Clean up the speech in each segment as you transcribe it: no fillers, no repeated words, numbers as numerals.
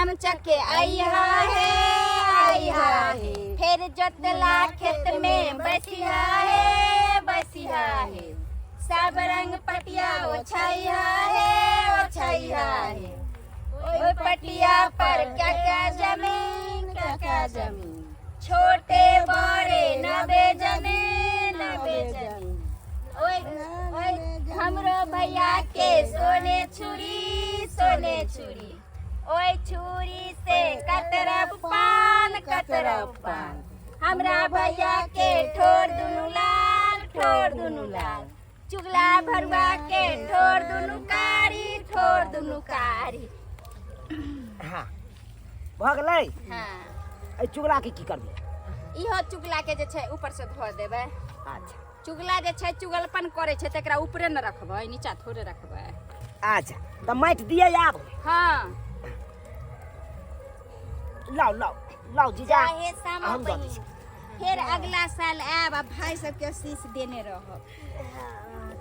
हम चके आइहा है फिर जोतला खेत में बसिहा है सब रंग पटिया ओछाइहा है ओए पटिया पर क्या जमीन छोटे बड़े नबे जमीन ओए हमरो भैया के सोने छुरी ओए छुरी से कतरब पान हमरा भैया के ठोर दुनु लाल चुगला भरुआ के ठोर दुनु कारी हाँ भ गेलै हाँ ए चुगला के की करबे इहो चुगला के जे छै ऊपर से धो देबै अच्छा चुगला जे छै चुगलपन करे छै तकरा ऊपरे न रखबै नीचा थोड़े रखबै अच्छा त माटि दिए आब हाँ लाओ जीजा चाहे सामा हम दऽ दै छी फिर अगला साल आब आ भाई सबके शीश देने रहब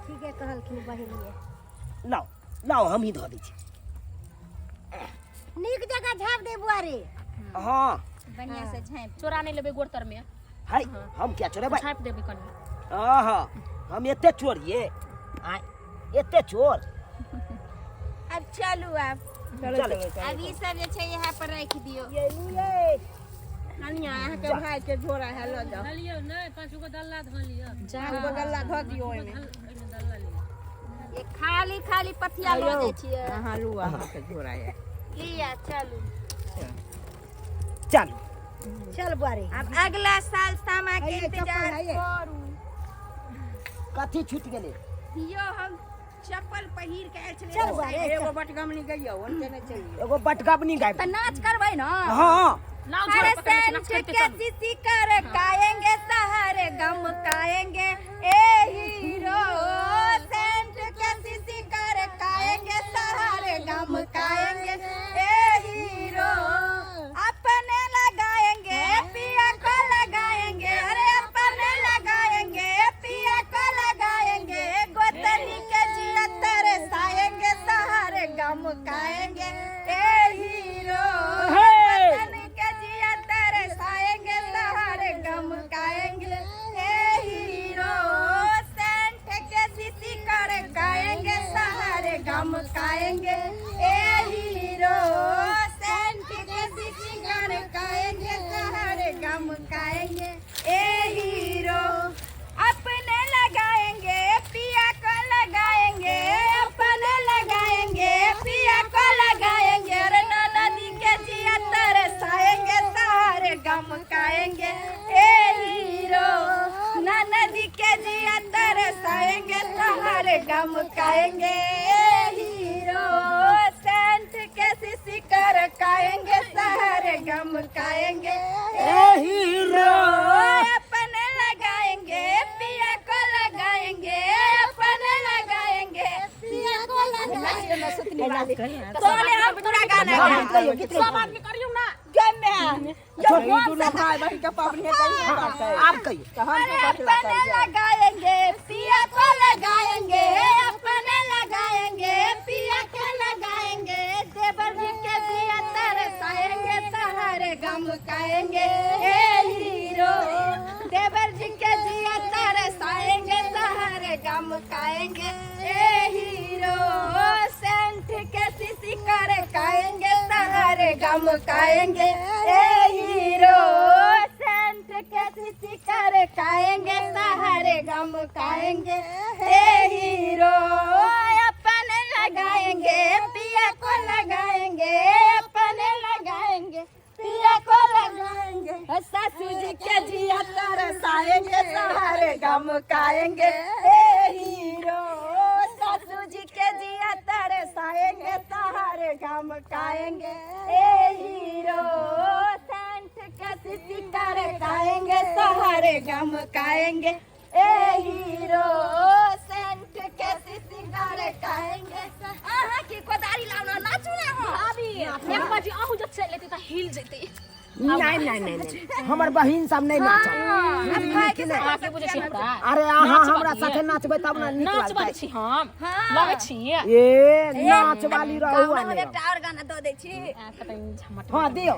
ठीक है कहलखिन बहिनिए लाओ हम ही धऽ दै छी नीक जगह झाँप दे बुआरी हाँ बढ़िया से झाँप चोरा नहीं लेबे गोड़तर में है हम क्या चोरेबै झाँप देबे कनी हाँ हम एते चोरिए एते चोर अब चलू आप चल अब ई सब जे छै यहाँ पर रख दियो कनिया अहाँ के भाई के झोरा है ल जाओ लियो नहीं पांच गो दल्ला धो लियो जा गल्ला धो दियो ओइ में दल्ला लियो ये खाली पथिया ल दै छियै हां लू अहाँ के झोरा है लिया चलू चल बुआरी अब अगला साल सामा के इंतजार करू कथी छूट गेलै यो हम चप्पल पहिर के आयल छलियै चल बुआरी एगो बटगमनी गइयो ओनके नै चलिए एगो बटगबनी गायब त नाच करबै न हाँ लाओ अरे झोरा पकड़ के नाच सेंट करके के चल जिसी कर काएंगे सहारे गम काएंगे ए हीरो सेंट के जिसी कर काएंगे सहारे गम काएंगे ए हीरो अपने लगाएंगे पिया को लगाएंगे अरे अपने लगाएंगे पिया को लगाएंगे गोतनी के जिया तरसाएंगे सहारे गम काएंगे ए हीरो गोतनी के जिया तरसाएंगे सहारे गम काएंगे ए हीरो सेंट के जिसी कर गाएंगे सहारे गम काएंगे ए हीरो सेंट के जिसी कर गाएंगे सहारे गम काएंगे ए हीरो अपने लगाएंगे पिया को लगाएंगे अपने लगाएंगे पिया को लगाएंगे अरे नदी के जिया तरसाएंगे सहारे गम काएंगे ए हीरो नदी के जिया तरसाएंगे सहारे गम काएंगे ए हीरो सेंट के सिसी कर काएंगे सहारे गम काएंगे ए हीरो अपने लगाएंगे पिया को लगाएंगे अपने लगाएंगे पिया को लगाएंगे सोने हम पूरा गाना गाएंगे सब आदमी करियो ना भाई बहन के पावनी है आप कहिए अपने लगाएंगे पिया को लगाएंगे अपने लगाएंगे पिया को लगाएंगे देवर जी के दिया तरसाएंगे सहारे गम काएंगे ए हीरो देवर जी के दिया तरसाएंगे सहारे गम काएंगे ए हीरो सेंट के सिसी कर काएंगे सहारे गम काएंगे ए हीरो सेंट के सिसी कर काएंगे सहारे गम काएंगे ए हीरो अपने लगाएंगे पिया को लगाएंगे अपने लगाएंगे पिया को लगाएंगे सासू जी के जिया तरसाएंगे सहारे गम काएंगे ए हीरो सासू जी के जिया तरसाएंगे सहारे गम काएंगे ए हीरो सेंट के सिसी कर काएंगे सहारे गम काएंगे ए हीरो सेंट के सिसी कर काएंगे आहा की कोदारी लाउना नाचू ना हो अभी एक बजे आहू जब चल लेती त हिल जेती नहीं हमर बहिन सब नहीं नाचत आके बुझे छी हमरा अरे अहाँ हमरा साथे नाचबै तब ना नीक नाच बाली लागतै छी हम लगे छी ए नाच वाली रहू हम एकटा और गाना दऽ दै छी झमट हां दियो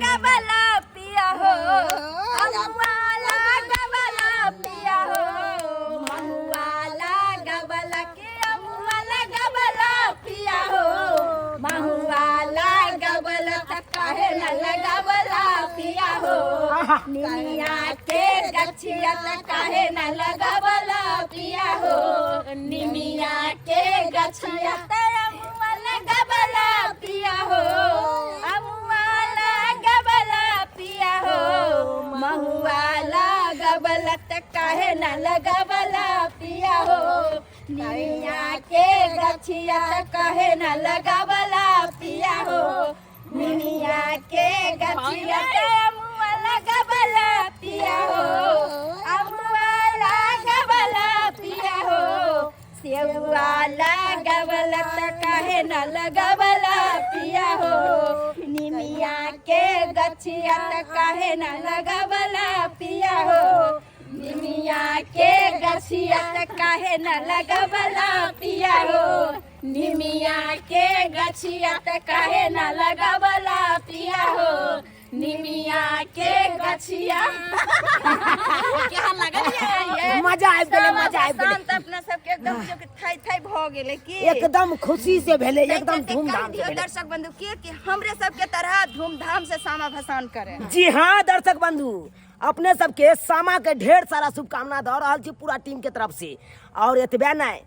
गबला पिया हो अमुआला गबला पिया हो महुआला गबला के अमुआला गबला पिया हो महुआला गबला काहे न लगबला पिया हो निमिया के गछिया काहे न लगबला पिया हो निमिया के गछिया अमुआला गबला पिया हो अमुआला गबला पिया हो महुआला गबला काहे न लगबला पिया हो निमिया के गछिया काहे न लगबला पिया हो निमिया के गछिया अमुआला गबला पिया हो अमुआला गबला पिया हो सेवाला गबला काहे न लगबला पिया हो निमिया के गछिया काहे न लगबला पिया हो निमिया के गछिया काहे न लगबला पिया हो निमिया के गछिया काहे न लगबला पिया हो निमिया के गछिया क्या लगल ये मजा आबि गेलै शांत अपना सबके एकदम थाई थाई भ गेलै की एकदम खुशी से भेले एकदम धूमधाम से भेले दर्शक बंधु के हमरे सबके तरह धूमधाम से सामा भसान करे जी हाँ दर्शक बंधु अपने सबके सामा के ढेर सारा शुभकामना दऽ रहल छी पूरा टीम के तरफ से और एतबे नहीं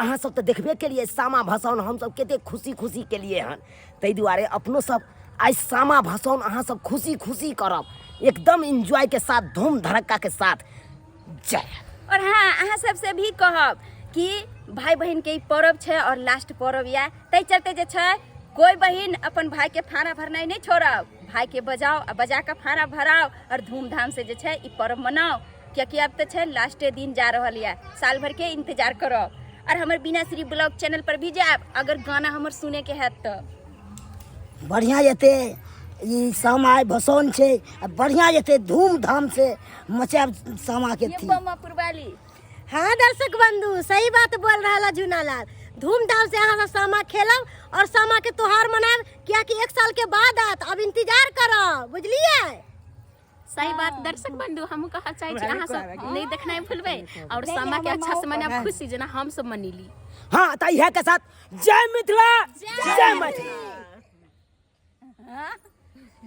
अहाँ सब तो देखबे के लिए सामा भसान हम सब कते खुशी खुशी के लिए हन ताहि दुआरे अपनो सब आज सामा भसान अहाँ सब खुशी खुशी करब एकदम एंजॉय के साथ धूम धड़क्का के साथ जय। और हाँ अहाँ सबसे भी कहब कि भाई बहन के ई पर्व छै और लास्ट पर्व या तै चलते जे छै कोई बहन अपन भाई के फाना भरनाई नहीं छोड़ब भाई के बजाओ आ बजा के फाना भराओ और धूमधाम से जे छै ई पर्व मनाओ क्योंकि अब तो छै लास्टे दिन जा रहल या साल भर के इंतजार करब और हमर बिना श्री ब्लॉग चैनल पर भी जाब अगर गाना हमर सुने के है तो बढ़िया जेते ई सामा भसान छै बढ़िया जेते धूमधाम से मचाब सामा के थी पुरवाली हाँ दर्शक बंधु सही बात बोल रहा झूनालाल धूमधाम से अहाँ सामा खेलब और सामा के त्योहार मनाब क्या कि 1 साल के बाद आत अब इंतजार करब बुझलिए सही बात दर्शक बंधु हम कहा चाहे छी अहाँ सब नहीं देखनाइ भूलबै और सामा के अच्छा से मनाब खुशी जेना हम सब मनीली हाँ तो यह के साथ जय मिथिला जय मैथिली।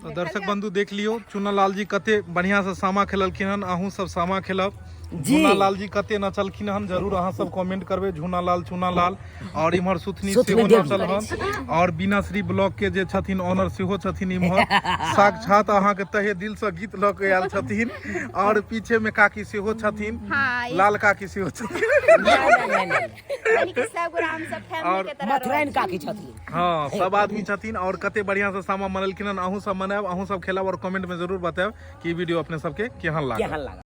तो दर्शक बंधु देख लियो चुनालाल जी कते बढ़िया से सामा खेललखिन हन अहूँ सब सामा खेलब झूनालाल जी कते नचलखिन हन जरूर अहाँ सब कमेंट करबे झूनालाल चुनालाल और इम्हर सुथनी सेहो नचल हन और बिना श्री ब्लॉक के जे छथिन ऑनर सेहो छथिन इम्हर साक्षात अहाँ के तहे दिल से गीत ल के आयल छथिन और पीछे में काकी सेहो छथिन लाल काकी सेहो छथिन और मथुराइन काकी छथिन हाँ सब आदमी छथिन और कते बढ़िया से सामा मनलखिन हन अहूँ सब मनाब अहूँ सब खेलब और कमेंट में जरूर बताएब कि वीडियो अपने सबके केहन लागल।